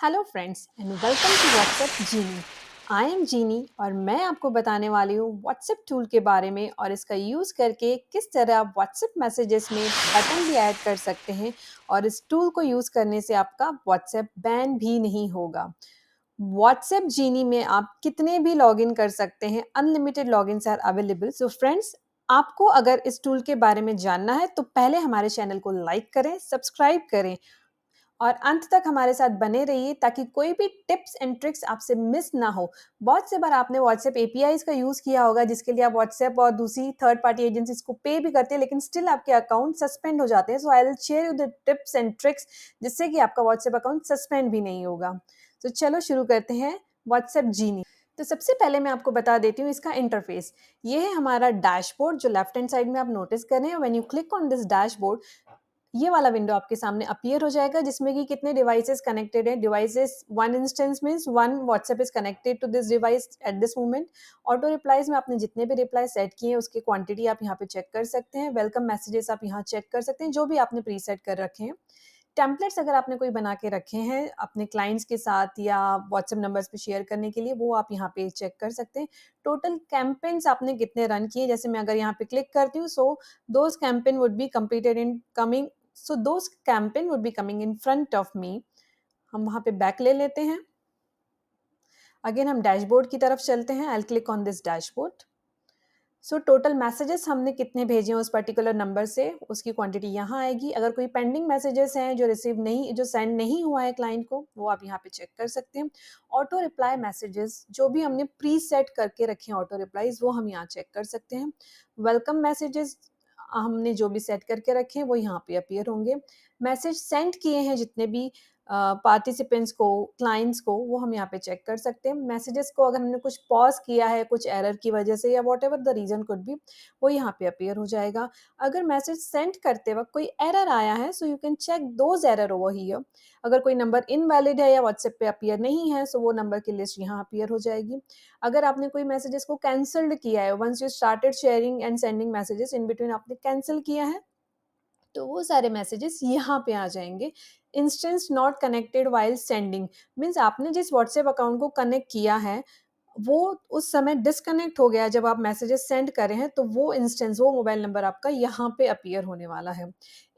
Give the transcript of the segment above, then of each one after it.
Hello friends and welcome to WhatsApp Genie. I am Genie और मैं आपको बताने वाली हूँ व्हाट्सएप टूल के बारे में और इसका यूज़ करके किस तरह आप व्हाट्सएप मैसेजेस में बटन भी ऐड कर सकते हैं और इस टूल को यूज़ करने से आपका व्हाट्सएप बैन भी नहीं होगा। व्हाट्सएप जीनी में आप कितने भी लॉगिन कर सकते हैं, unlimited logins are available. So friends, आपको अगर इस टूल के बारे में जानना है तो पहले हमारे चैनल को लाइक करें, सब्सक्राइब करें और अंत तक हमारे साथ बने रहिए ताकि कोई भी टिप्स एंड ट्रिक्स आपसे मिस ना हो। बहुत से बार आपने व्हाट्सएप एपीआईज़ का यूज़ किया होगा जिसके लिए आप व्हाट्सएप और दूसरी थर्ड पार्टी एजेंसीज़ को पे भी करते हैं लेकिन स्टिल आपके अकाउंट सस्पेंड हो जाते हैं। So I will share you the tips and tricks जिससे कि आपका व्हाट्सएप अकाउंट सस्पेंड भी नहीं होगा। तो चलो शुरू करते हैं व्हाट्सएप जीनी। तो सबसे पहले मैं आपको बता देती हूँ इसका इंटरफेस। ये है हमारा डैशबोर्ड जो लेफ्ट हैंड साइड में आप नोटिस कर रहे हैं। When you click on this dashboard, ये वाला विंडो आपके सामने अपीयर हो जाएगा जिसमें कि कितने डिवाइसेस कनेक्टेड हैं। Devices one instance means one WhatsApp is connected to this device at this moment. Auto replies में आपने जितने भी रिप्लाई सेट किए हैं उसकी क्वांटिटी आप यहाँ पे चेक कर सकते हैं। वेलकम मैसेजेस आप यहाँ चेक कर सकते हैं जो भी आपने प्री सेट कर रखे हैं। टेम्पलेट्स अगर आपने कोई बना के रखे हैं अपने क्लाइंट्स के साथ या व्हाट्सएप नंबर्स पे शेयर करने के लिए, वो आप यहाँ पे चेक कर सकते हैं। टोटल कैंपेन्स आपने कितने रन किए, जैसे मैं अगर यहाँ पे क्लिक करती हूँ, so those campaign would be completed in coming, so those campaign would be coming in front of me. हम वहाँ पे बैक ले लेते हैं। अगेन हम डैशबोर्ड की तरफ चलते हैं। I will click on this dashboard. So total messages हमने कितने भेजे हैं उस पर्टिकुलर नंबर से, उसकी क्वांटिटी यहाँ आएगी। अगर कोई पेंडिंग मैसेजेस हैं जो रिसीव नहीं, जो सेंड नहीं हुआ है क्लाइंट को, वो आप यहाँ पे चेक कर सकते हैं। ऑटो रिप्लाई मैसेजेस जो भी हमने प्री सेट करके रखे हैं ऑटो रिप्लाईज, वो हम यहाँ चेक कर सकते हैं। वेलकम मैसेजेस हमने जो भी सेट करके रखे हैं वो यहाँ पे अपीयर होंगे। मैसेज सेंड किए हैं जितने भी पार्टिसिपेंट्स को, क्लाइंट्स को, वो हम यहाँ पे चेक कर सकते हैं। मैसेजेस को अगर हमने कुछ पॉज किया है कुछ एरर की वजह से या whatever the reason could be, वो यहाँ पे अपीयर हो जाएगा। अगर मैसेज सेंड करते वक्त कोई एरर आया है, so you can check those error over here. अगर कोई नंबर इनवैलिड है या व्हाट्सएप पे अपीयर नहीं है, सो वो नंबर की लिस्ट यहाँ अपीयर हो जाएगी। अगर आपने कोई मैसेजेस को कैंसल्ड किया है, once you started sharing and sending messages, in between आपने कैंसिल किया है, तो वो सारे मैसेजेस यहाँ पे आ जाएंगे। Instance not connected while sending means आपने जिस व्हाट्सएप अकाउंट को कनेक्ट किया है वो उस समय डिस्कनेक्ट हो गया जब आप मैसेजेस सेंड कर रहे हैं, तो वो इंस्टेंस, वो मोबाइल नंबर आपका यहाँ पे अपीयर होने वाला है।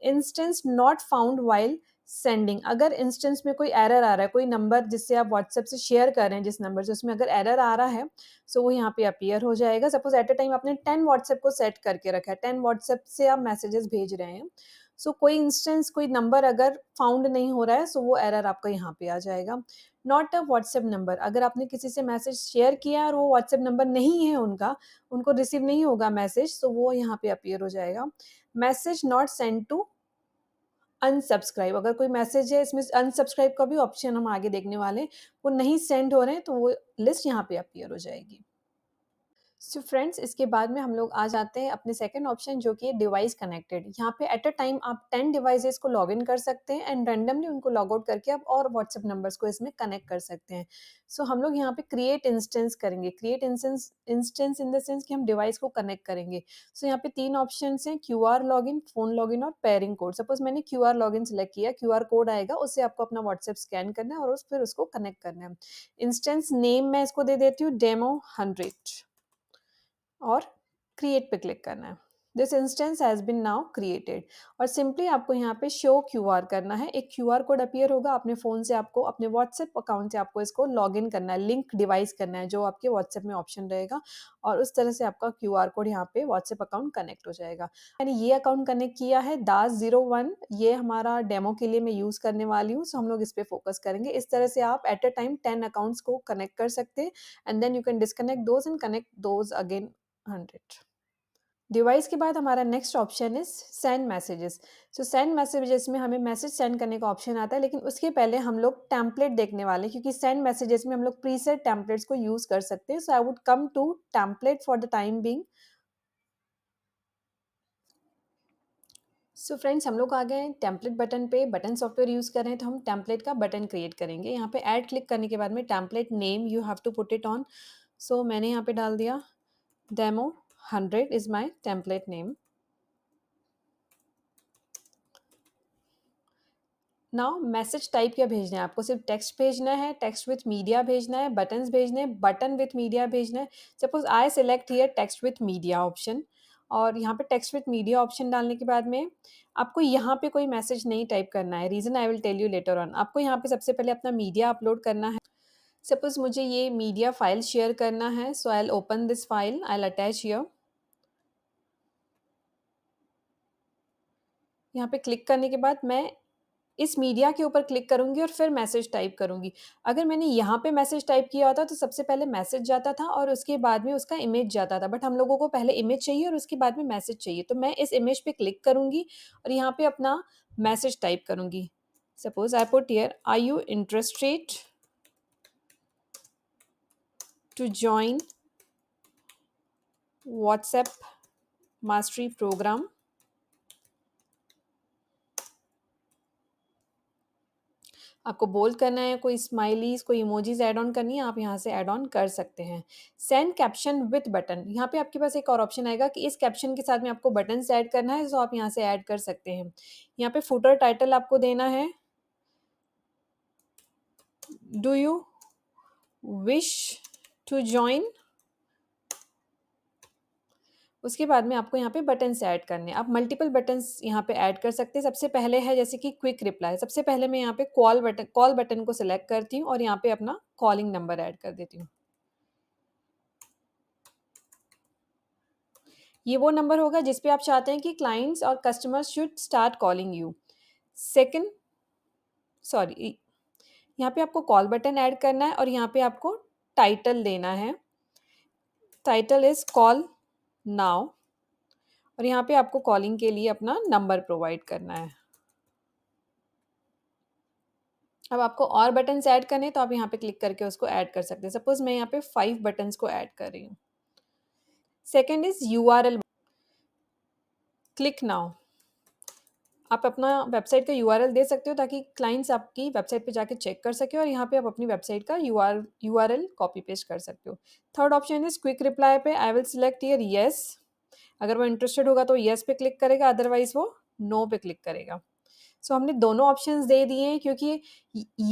Instance not found while sending, अगर इंस्टेंस में कोई एरर आ रहा है, कोई नंबर जिससे आप व्हाट्सएप से शेयर कर रहे हैं जिस नंबर से, उसमें अगर एरर आ रहा है, सो वो यहाँ पे अपीयर हो जाएगा। सपोज एट अ टाइम आपने 10 व्हाट्सएप को सेट करके रखा है, 10 व्हाट्सएप से आप मैसेजेस भेज रहे हैं, सो कोई इंस्टेंस, कोई नंबर अगर फाउंड नहीं हो रहा है, सो वो एरर आपका यहाँ पे आ जाएगा। नॉट अ व्हाट्सएप नंबर, अगर आपने किसी से मैसेज शेयर किया है और वो व्हाट्सएप नंबर नहीं है उनका, उनको रिसीव नहीं होगा मैसेज, तो वो यहाँ पे अपीयर हो जाएगा। Message not send to unsubscribe, अगर कोई मैसेज है इसमें अनसब्सक्राइब का भी ऑप्शन हम आगे देखने वाले हैं, वो नहीं सेंड हो रहे हैं, तो वो लिस्ट यहाँ पे अपीयर हो जाएगी। सो फ्रेंड्स, इसके बाद में हम लोग आ जाते हैं अपने सेकंड ऑप्शन जो कि है डिवाइस कनेक्टेड। यहाँ पे एट अ टाइम आप 10 डिवाइसेस को लॉग इन कर सकते हैं एंड रैंडमली उनको लॉग आउट करके आप और व्हाट्सएप नंबर्स को इसमें कनेक्ट कर सकते हैं। सो हम लोग यहाँ पे क्रिएट इंस्टेंस करेंगे। Create instance, instance in the sense कि हम डिवाइस को कनेक्ट करेंगे। सो यहाँ पे 3 ऑप्शन हैं, क्यूआर लॉगिन, फोन लॉगिन और पेयरिंग कोड। सपोज मैंने क्यूआर लॉगिन सेलेक्ट किया, क्यूआर कोड आएगा, उससे आपको अपना व्हाट्सएप स्कैन करना है और फिर उसको कनेक्ट करना है। इंस्टेंस नेम मैं इसको दे देती हूँ डेमो 100 और क्रिएट पे क्लिक करना है। This instance has been now created और सिंपली आपको यहाँ पे शो क्यूआर करना है। एक क्यूआर कोड अपीयर होगा अपने फ़ोन से, आपको अपने व्हाट्सएप अकाउंट से आपको इसको लॉगिन करना है, लिंक डिवाइस करना है जो आपके व्हाट्सएप में ऑप्शन रहेगा और उस तरह से आपका क्यूआर कोड यहाँ पे व्हाट्सएप अकाउंट कनेक्ट हो जाएगा। मैंने ये अकाउंट कनेक्ट किया है दास01, ये हमारा डेमो के लिए मैं यूज़ करने वाली हूँ, सो हम लोग इस पे फोकस करेंगे। इस तरह से आप एट अ टाइम 10 अकाउंट्स को कनेक्ट कर सकते हैं and then you can disconnect those and connect those again 100। Device के बाद हमारा next option is send messages. So send messages में हमें मैसेज सेंड करने का ऑप्शन आता है, लेकिन उसके पहले हम लोग टेम्पलेट देखने वाले हैं क्योंकि सेंड मैसेजेस में हम लोग प्रीसेट टेम्पलेट्स को यूज कर सकते हैं। So I would come to template for the time being. So friends, हम लोग आ गए हैं टेम्पलेट बटन पे। बटन सॉफ्टवेयर यूज़ कर रहे हैं तो हम टेम्पलेट का बटन क्रिएट करेंगे। यहाँ पे ऐड क्लिक करने के बाद में template name you have to put it on. So मैंने यहाँ पे डाल दिया demo 100 is my template name. Now message type क्या भेजना है आपको? सिर्फ टेक्स्ट भेजना है, टेक्स्ट विथ मीडिया भेजना है, बटन्स भेजने हैं, बटन विथ मीडिया भेजना है। Suppose I select here text with media option, और यहाँ पे टेक्स्ट विथ मीडिया ऑप्शन डालने के बाद में आपको यहाँ पे कोई मैसेज नहीं टाइप करना है। Reason I will tell you later on. आपको यहाँ पे सबसे पहले अपना मीडिया अपलोड करना है। सपोज मुझे ये मीडिया फाइल शेयर करना है, so I will open this file, I will attach here. यहाँ पे क्लिक करने के बाद मैं इस मीडिया के ऊपर क्लिक करूँगी और फिर मैसेज टाइप करूँगी। अगर मैंने यहाँ पे मैसेज टाइप किया होता तो सबसे पहले मैसेज जाता था और उसके बाद में उसका इमेज जाता था, बट हम लोगों को पहले इमेज चाहिए और उसके बाद में मैसेज चाहिए। तो मैं इस इमेज पे क्लिक करूँगी और यहाँ पे अपना मैसेज टाइप करूँगी। Suppose I put here, are you interested to join WhatsApp mastery program? आपको बोल्ड करना है, कोई स्माइलीज़, कोई इमोजीज़ ऐड ऑन करनी है, आप यहाँ से ऐड ऑन कर सकते हैं। सेंड कैप्शन विथ बटन, यहाँ पे आपके पास एक और ऑप्शन आएगा कि इस कैप्शन के साथ में आपको बटन्स ऐड करना है, तो आप यहाँ से ऐड कर सकते हैं। यहाँ पे फुटर टाइटल आपको देना है, do you wish to join. उसके बाद में आपको यहाँ पे बटन्स ऐड करने हैं। आप मल्टीपल बटन्स यहाँ पे ऐड कर सकते हैं। सबसे पहले है जैसे कि क्विक रिप्लाई। सबसे पहले मैं यहाँ पे कॉल बटन को सिलेक्ट करती हूँ और यहाँ पे अपना कॉलिंग नंबर ऐड कर देती हूँ। ये वो नंबर होगा जिस पे आप चाहते हैं कि क्लाइंट्स और customers should start calling you. Second, sorry, यहाँ पे आपको कॉल बटन ऐड करना है और यहाँ पे आपको टाइटल देना है। टाइटल इज़ कॉल नाउ, और यहाँ पे आपको कॉलिंग के लिए अपना नंबर प्रोवाइड करना है। अब आपको और बटन्स ऐड करने हैं तो आप यहाँ पे क्लिक करके उसको ऐड कर सकते हैं। सपोज़ मैं यहाँ पे 5 बटन्स को ऐड कर रही हूँ। Second is URL, click now. आप अपना वेबसाइट का यूआरएल दे सकते हो ताकि क्लाइंट्स आपकी वेबसाइट पे जाके चेक कर सकें और यहाँ पे आप अपनी वेबसाइट का यूआरएल कॉपी पेस्ट कर सकते हो। Third option is quick reply पे I will select here yes. अगर वो इंटरेस्टेड होगा तो येस पे क्लिक करेगा, अदरवाइज़ वो नो पे क्लिक करेगा। सो हमने दोनों ऑप्शंस दे दिए हैं क्योंकि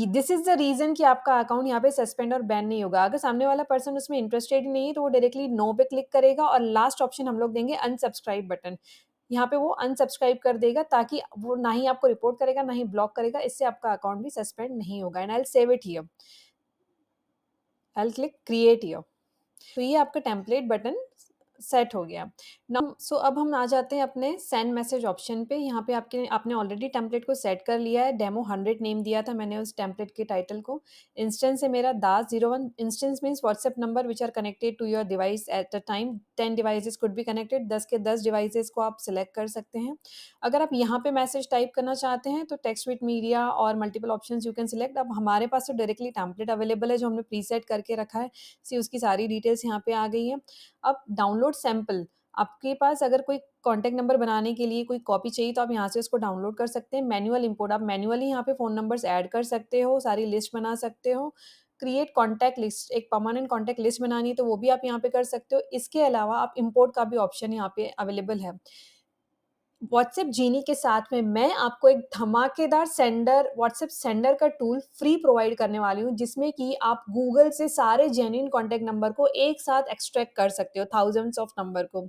दिस इज़ द रीज़न कि आपका अकाउंट यहाँ पे सस्पेंड और बैन नहीं होगा। अगर सामने वाला पर्सन उसमें इंटरेस्टेड ही नहीं है तो वो डायरेक्टली नो पे क्लिक करेगा और लास्ट ऑप्शन हम लोग देंगे अनसब्सक्राइब बटन। यहाँ पे वो अनसब्सक्राइब कर देगा ताकि वो ना ही आपको रिपोर्ट करेगा, ना ही ब्लॉक करेगा। इससे आपका अकाउंट भी सस्पेंड नहीं होगा। And I will save it here. I will click create here. तो ये आपका टेम्पलेट बटन सेट हो गया। नाउ सो अब हम आ जाते हैं अपने सेंड मैसेज ऑप्शन पे। यहाँ पे आपने ऑलरेडी टेम्पलेट को सेट कर लिया है। डेमो 100 नेम दिया था मैंने उस टेम्पलेट के टाइटल को। इंस्टेंस है मेरा Das 01। Instance means WhatsApp number which are connected to your device at a time. 10 devices could be connected. 10 के 10 डिवाइसेस को आप सिलेक्ट कर सकते हैं। अगर आप यहाँ पे मैसेज टाइप करना चाहते हैं तो टेक्स्ट विथ मीडिया और multiple options you can select. अब हमारे पास तो डायरेक्टली टेम्पलेट अवेलेबल है जो हमने प्रीसेट करके रखा है। सी उसकी सारी डिटेल्स यहाँ पे आ गई है। अब डाउनलोड सैंपल, आपके पास अगर कोई कॉन्टैक्ट नंबर बनाने के लिए कोई कॉपी चाहिए तो आप यहाँ से उसको डाउनलोड कर सकते हैं। मैनुअल इंपोर्ट, आप मैनुअली यहाँ पे फ़ोन नंबर्स ऐड कर सकते हो, सारी लिस्ट बना सकते हो। क्रिएट कॉन्टैक्ट लिस्ट, एक परमानेंट कॉन्टैक्ट लिस्ट बनानी है तो वो भी आप यहाँ पे कर सकते हो। इसके अलावा आप इंपोर्ट का भी ऑप्शन यहाँ पे अवेलेबल है। व्हाट्सएप जीनी के साथ में मैं आपको एक धमाकेदार व्हाट्सएप सेंडर का टूल फ्री प्रोवाइड करने वाली हूँ, जिसमें कि आप गूगल से सारे जेन्युइन कॉन्टैक्ट नंबर को एक साथ एक्सट्रैक्ट कर सकते हो, थाउज़ेंड्स ऑफ नंबर को।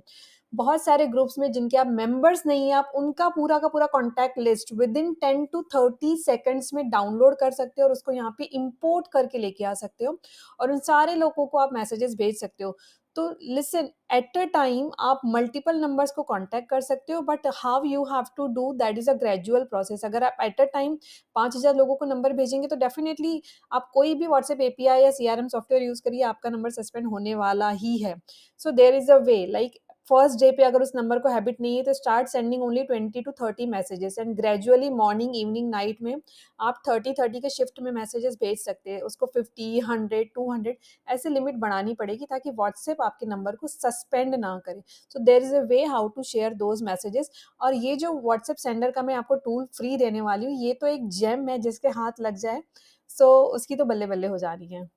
बहुत सारे ग्रुप्स में जिनके आप मेंबर्स नहीं हैं, आप उनका पूरा का पूरा contact list within 10 to 30 seconds में डाउनलोड कर सकते हो और उसको यहाँ पे इंपोर्ट करके लेके आ सकते हो और उन सारे लोगों को आप मैसेजेस भेज सकते हो। तो लिसन, एट अ टाइम आप मल्टीपल नंबर्स को कांटेक्ट कर सकते हो, but how you have to do that is a gradual process. अगर आप एट अ टाइम 5000 लोगों को नंबर भेजेंगे तो डेफिनेटली आप कोई भी व्हाट्सएप एपीआई या सीआरएम सॉफ्टवेयर यूज़ करिए, आपका नंबर सस्पेंड होने वाला ही है। So there is a way, like first day पे अगर उस नंबर को हैबिट नहीं है तो start sending only 20 to 30 messages and gradually morning, evening, night में आप 30-30 के शिफ्ट में मैसेजेस भेज सकते हैं। उसको 50, 100, 200 ऐसे लिमिट बढ़ानी पड़ेगी ताकि व्हाट्सएप आपके नंबर को सस्पेंड ना करे। So there is a way how to share those messages. और ये जो व्हाट्सएप सेंडर का मैं आपको टूल फ्री देने वाली हूँ, ये तो एक जेम है, जिसके हाथ लग जाए सो उसकी तो बल्ले-बल्ले हो जानी है।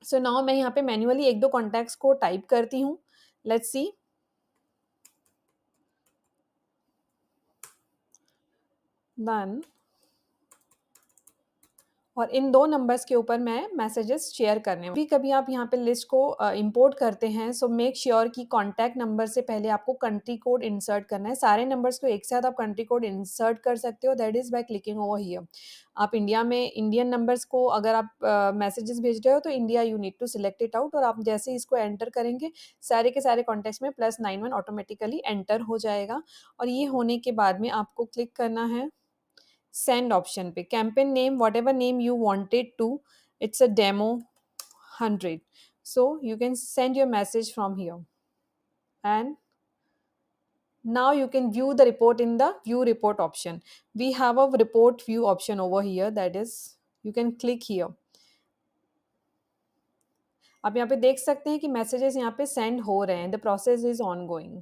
सो नाउ मैं यहाँ पे मैन्युअली 1-2 कॉन्टैक्ट्स को टाइप करती हूँ। Let's see. देन और इन 2 नंबर्स के ऊपर मैं मैसेजेस शेयर करने कभी-कभी आप यहाँ पे लिस्ट को इम्पोर्ट करते हैं, सो मेक श्योर कि कॉन्टैक्ट नंबर से पहले आपको कंट्री कोड इंसर्ट करना है। सारे नंबर्स को एक साथ आप कंट्री कोड इंसर्ट कर सकते हो, that is by clicking over here. आप इंडिया में इंडियन नंबर्स को अगर आप मैसेजेस भेज रहे हो तो India you need to select it out, और आप जैसे ही इसको एंटर करेंगे, सारे के सारे कॉन्टैक्ट्स में +91 ऑटोमेटिकली एंटर हो जाएगा। और ये होने के बाद में आपको क्लिक करना है सेंड ऑप्शन पे। Campaign name whatever name you wanted to, it's a demo 100, so you can send your message from here and now you can view the report in the view report option. We have a report view option over here, that is you can click here. आप यहाँ पे देख सकते हैं कि messages यहाँ पे send हो रहे हैं, the process is on going.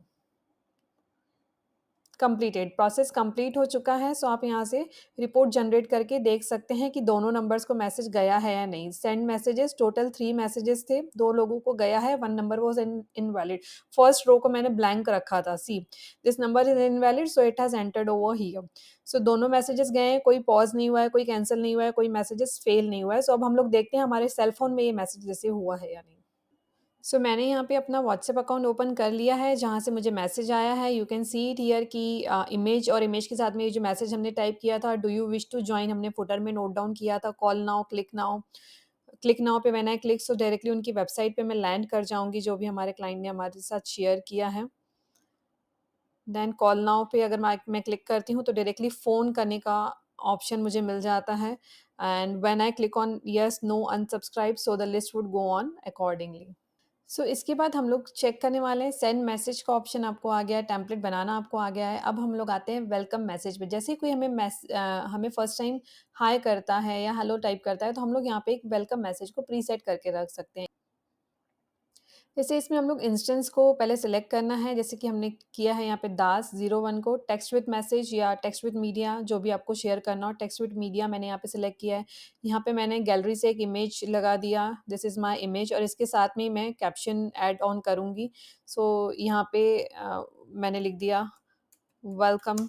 Completed, process complete हो चुका है। सो आप यहाँ से रिपोर्ट जनरेट करके देख सकते हैं कि दोनों नंबर्स को मैसेज गया है या नहीं। सेंड मैसेजेस टोटल 3 मैसेजेस थे, 2 लोगों को गया है, 1 number was invalid. First row को मैंने ब्लैंक रखा था, see this number is invalid so it has entered over here. So दोनों मैसेजेस गए हैं, कोई पॉज नहीं हुआ है, कोई कैंसिल नहीं हुआ है, कोई मैसेजेस फेल नहीं हुआ है। सो अब हम लोग देखते हैं हमारे सेल फोन में ये मैसेज जैसे हुआ है या नहीं। सो मैंने यहाँ पे अपना व्हाट्सएप अकाउंट ओपन कर लिया है, जहाँ से मुझे मैसेज आया है। You can see it here कि इमेज, और इमेज के साथ में ये जो मैसेज हमने टाइप किया था, do you wish to join, हमने फुटर में नोट डाउन किया था। Call now, click now, click now पे मैंने क्लिक, सो डायरेक्टली उनकी वेबसाइट पे मैं लैंड कर जाऊँगी, जो भी हमारे क्लाइंट ने हमारे साथ शेयर किया है। देन कॉल नाउ पे अगर मैं क्लिक करती हूँ तो डायरेक्टली फ़ोन करने का ऑप्शन मुझे मिल जाता है। And when I click on yes, no, unsubscribe, so the list would go on accordingly. So इसके बाद हम लोग चेक करने वाले हैं, सेंड मैसेज का ऑप्शन आपको आ गया है, टेम्पलेट बनाना आपको आ गया है। अब हम लोग आते हैं वेलकम मैसेज पे। जैसे ही कोई हमें फर्स्ट टाइम हाय करता है या हेलो टाइप करता है, तो हम लोग यहाँ पे एक वेलकम मैसेज को प्रीसेट करके रख सकते हैं। जैसे इसमें हम लोग इंस्टेंस को पहले सेलेक्ट करना है, जैसे कि हमने किया है यहाँ पे दास 01 को। टेक्स्ट विद मैसेज या टेक्स्ट विद मीडिया, जो भी आपको शेयर करना हो। टेक्स्ट विद मीडिया मैंने यहाँ पे सिलेक्ट किया है। यहाँ पे मैंने गैलरी से एक इमेज लगा दिया, दिस इज़ माय इमेज, और इसके साथ में ही मैं कैप्शन ऐड ऑन करूँगी। सो यहाँ पे मैंने लिख दिया वेलकम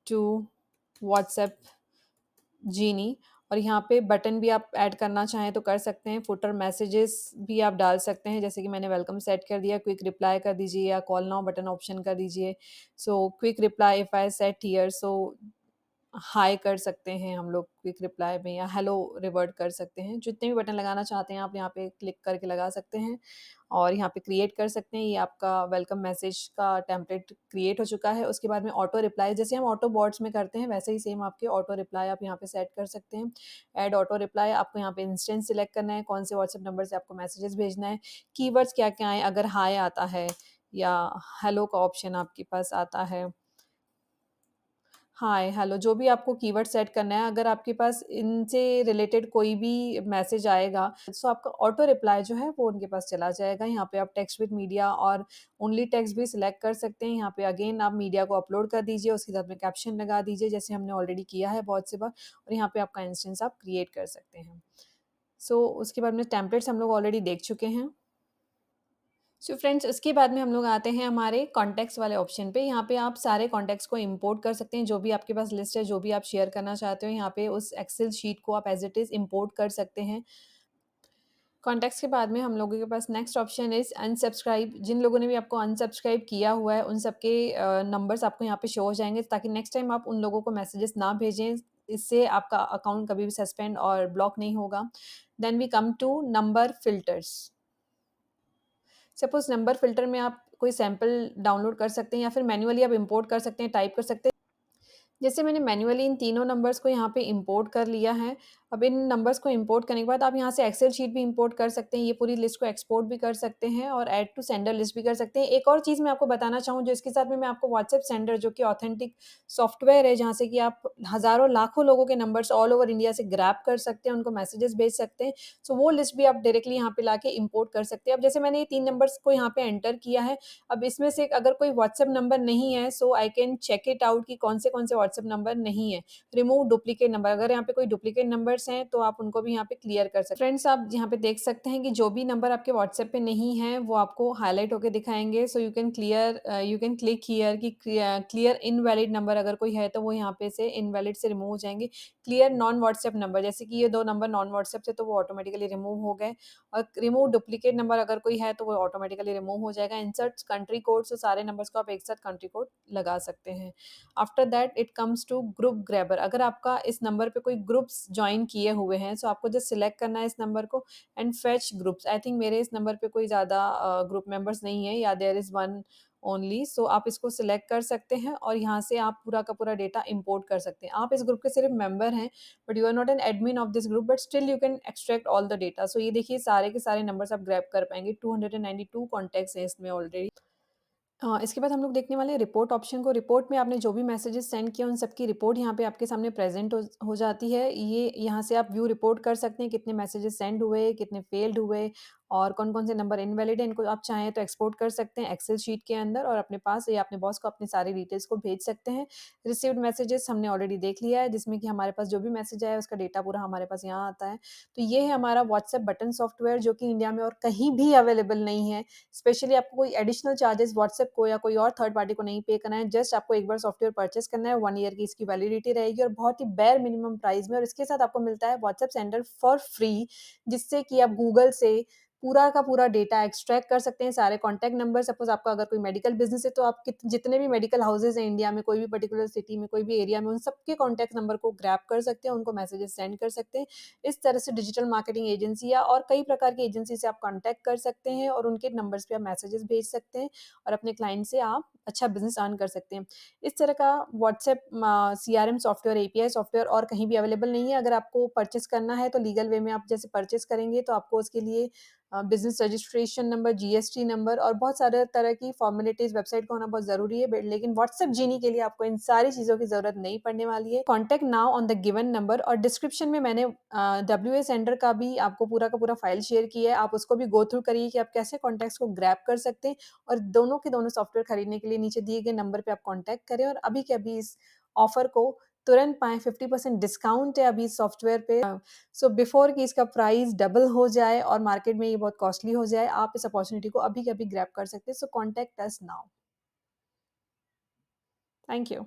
टू व्हाट्सएप जीनी, और यहाँ पे बटन भी आप ऐड करना चाहें तो कर सकते हैं। फुटर मैसेजेस भी आप डाल सकते हैं, जैसे कि मैंने वेलकम सेट कर दिया, क्विक रिप्लाई कर दीजिए या कॉल नाउ बटन ऑप्शन कर दीजिए। So quick reply if I set here, so hi कर सकते हैं हम लोग क्विक रिप्लाई में, या हेलो रिवर्ट कर सकते हैं। जितने भी बटन लगाना चाहते हैं आप यहाँ पे क्लिक करके लगा सकते हैं, और यहाँ पे क्रिएट कर सकते हैं। ये आपका वेलकम मैसेज का टेम्पलेट क्रिएट हो चुका है। उसके बाद में ऑटो रिप्लाई, जैसे हम ऑटो बॉट्स में करते हैं वैसे ही सेम आपके ऑटो रिप्लाई आप यहाँ पे सेट कर सकते हैं। ऐड ऑटो रिप्लाई, आपको यहाँ पे इंस्टेंस सिलेक्ट करना है, कौन से व्हाट्सएप नंबर से आपको मैसेजेस भेजना है। कीवर्ड्स क्या-क्या हैं, अगर हाय आता है या हेलो का ऑप्शन आपके पास आता है, हाय, हेलो, जो भी आपको कीवर्ड सेट करना है। अगर आपके पास इनसे रिलेटेड कोई भी मैसेज आएगा, सो आपका ऑटो रिप्लाई जो है वो उनके पास चला जाएगा। यहाँ पे आप टेक्स्ट विद मीडिया और ओनली टेक्स्ट भी सिलेक्ट कर सकते हैं। यहाँ पे अगेन आप मीडिया को अपलोड कर दीजिए, उसके साथ में कैप्शन लगा दीजिए, जैसे हमने ऑलरेडी किया है बहुत से बार, और यहाँ पे आपका इंस्टेंस आप क्रिएट कर सकते हैं। सो उसके बाद में टेम्पलेट्स हम लोग ऑलरेडी देख चुके हैं। सो फ्रेंड्स, उसके बाद में हम लोग आते हैं हमारे कॉन्टैक्ट्स वाले ऑप्शन पे। यहाँ पे आप सारे कॉन्टैक्ट्स को इंपोर्ट कर सकते हैं, जो भी आपके पास लिस्ट है, जो भी आप शेयर करना चाहते हो। यहाँ पे उस एक्सेल शीट को आप एज़ इट इज़ इंपोर्ट कर सकते हैं। कॉन्टैक्ट्स के बाद में हम लोगों के पास नेक्स्ट ऑप्शन इज़ अनसब्सक्राइब। जिन लोगों ने भी आपको अनसब्सक्राइब किया हुआ है, उन सबके नंबर्स आपको यहाँ पे शो हो जाएँगे, ताकि नेक्स्ट टाइम आप उन लोगों को मैसेजेस ना भेजें। इससे आपका अकाउंट कभी भी सस्पेंड और ब्लॉक नहीं होगा। Then we come to number filters. Suppose number filter में आप कोई सैंपल डाउनलोड कर सकते हैं, या फिर मैन्युअली आप इंपोर्ट कर सकते हैं, टाइप कर सकते हैं। जैसे मैंने मैन्युअली इन तीनों नंबर्स को यहाँ पे इंपोर्ट कर लिया है। अब इन नंबर्स को इंपोर्ट करने के बाद आप यहाँ से एक्सेल शीट भी इंपोर्ट कर सकते हैं, ये पूरी लिस्ट को एक्सपोर्ट भी कर सकते हैं, और ऐड टू सेंडर लिस्ट भी कर सकते हैं। एक और चीज़ मैं आपको बताना चाहूँ, जो इसके साथ में मैं आपको व्हाट्सएप सेंडर, जो कि ऑथेंटिक सॉफ्टवेयर है, जहाँ से कि आप हज़ारों लाखों लोगों के नंबर्स ऑल ओवर इंडिया से ग्रैब कर सकते हैं, उनको मैसेजेस भेज सकते हैं। सो वो लिस्ट भी आप डायरेक्टली यहाँ पे लाके इंपोर्ट कर सकते हैं। अब जैसे मैंने ये 3 नंबर्स को यहाँ पे एंटर किया है, अब इसमें से अगर कोई व्हाट्सएप नंबर नहीं है, so I can check it out कि कौन से व्हाट्सएप नंबर नहीं है। रिमूव डुप्लीकेट नंबर, अगर यहाँ पे कोई डुप्लीकेट नंबर नंबर्स हैं तो आप उनको भी यहाँ पे क्लियर कर सकते हैं। फ्रेंड्स, आप यहाँ पे देख सकते हैं कि जो भी नंबर आपके व्हाट्सएप पे नहीं है वो आपको हाईलाइट होके दिखाएँगे। सो यू कैन क्लिक हियर कि क्लियर इनवैलिड नंबर अगर कोई है तो वो यहाँ पे से इनवैलिड से रिमूव हो जाएँगे। क्लियर नॉन व्हाट्सएप नंबर, जैसे कि ये 2 नंबर नॉन व्हाट्सएप थे तो वो ऑटोमेटिकली रिमूव हो गए। और रिमूव डुप्लीकेट नंबर अगर कोई है तो वो ऑटोमेटिकली रिमूव हो जाएगा। इंसर्ट कंट्री कोड, सो सारे नंबर्स को आप एक साथ कंट्री कोड लगा सकते हैं। After that it comes to group grabber. अगर आपका इस नंबर पे कोई ग्रुप्स जॉइन किए हुए हैं सो आपको जस्ट सिलेक्ट करना है इस नंबर को and fetch groups. I think मेरे इस नंबर पे कोई ज़्यादा ग्रुप मेंबर्स नहीं है, या देयर इज़ वन ओनली। सो आप इसको सिलेक्ट कर सकते हैं और यहाँ से आप पूरा का पूरा डेटा इंपोर्ट कर सकते हैं। आप इस ग्रुप के सिर्फ मेंबर हैं, but you are not an admin of this group, but still you can extract all the data. So ये देखिए सारे के सारे नंबर्स आप ग्रैब कर पाएंगे। 292 कॉन्टैक्ट्स हैं इसमें ऑलरेडी। इसके बाद हम लोग देखने वाले हैं रिपोर्ट ऑप्शन को। रिपोर्ट में आपने जो भी मैसेजेस सेंड किए उन सबकी रिपोर्ट यहाँ पे आपके सामने प्रेजेंट हो जाती है। ये यहाँ से आप व्यू रिपोर्ट कर सकते हैं, कितने मैसेजेस सेंड हुए, कितने फेल्ड हुए और कौन-कौन से नंबर इनवैलिड है। इनको आप चाहें तो एक्सपोर्ट कर सकते हैं एक्सेल शीट के अंदर और अपने पास या अपने बॉस को अपनी सारी डिटेल्स को भेज सकते हैं। रिसीव्ड मैसेजेस हमने ऑलरेडी देख लिया है, जिसमें कि हमारे पास जो भी मैसेज आया है उसका डेटा पूरा हमारे पास यहाँ आता है। तो ये है हमारा व्हाट्सएप बटन सॉफ्टवेयर, जो कि इंडिया में और कहीं भी अवेलेबल नहीं है। स्पेशली आपको कोई एडिशनल चार्जेस व्हाट्सएप को या कोई और थर्ड पार्टी को नहीं पे करना है। जस्ट आपको एक बार सॉफ्टवेयर परचेस करना है, 1 ईयर की इसकी वैलिडिटी रहेगी और बहुत ही बेयर मिनिमम प्राइस में। और इसके साथ आपको मिलता है व्हाट्सएप सेंडर फॉर फ्री, जिससे कि आप गूगल से पूरा का पूरा डेटा एक्सट्रैक्ट कर सकते हैं। सारे कॉन्टैक्ट नंबर, सपोज़ आपका अगर कोई मेडिकल बिज़नेस है तो आप जितने भी मेडिकल हाउसेज़ हैं इंडिया में, कोई भी पर्टिकुलर सिटी में, कोई भी एरिया में, उन सबके कॉन्टैक्ट नंबर को ग्रैब कर सकते हैं, उनको मैसेजेस सेंड कर सकते हैं। इस तरह से डिजिटल मार्केटिंग एजेंसी या और कई प्रकार की एजेंसी से आप कॉन्टैक्ट कर सकते हैं और उनके नंबर्स पे आप मैसेजेस भेज सकते हैं और अपने क्लाइंट से आप अच्छा बिज़नेस अर्न कर सकते हैं। इस तरह का WhatsApp CRM software, API software और कहीं भी अवेलेबल नहीं है। अगर आपको परचेज़ करना है तो लीगल वे में आप जैसे परचेज़ करेंगे तो आपको उसके लिए business registration number, GST number और बहुत सारे तरह की फॉर्मेलिटीज़ वेबसाइट का होना बहुत ज़रूरी है। बट लेकिन व्हाट्सएप जीनी के लिए आपको इन सारी चीज़ों की ज़रूरत नहीं पड़ने वाली है। Contact now on the given number, और डिस्क्रिप्शन में मैंने डब्ल्यूए सेंडर का भी आपको पूरा का पूरा फाइल शेयर किया है। आप उसको भी गो थ्रू करिए कि आप कैसे कॉन्टैक्ट्स को ग्रैब कर सकते हैं और दोनों के दोनों सॉफ्टवेयर खरीदने के लिए नीचे दिए गए नंबर पे आप कॉन्टैक्ट करें और अभी के अभी इस ऑफर को तुरंत पाएँ। 50% डिस्काउंट है अभी इस सॉफ्टवेयर पे। सो बिफोर कि इसका प्राइस डबल हो जाए और मार्केट में ये बहुत कॉस्टली हो जाए, आप इस अपॉर्च्युनिटी को अभी के अभी ग्रैब कर सकते हैं। So contact us now. Thank you.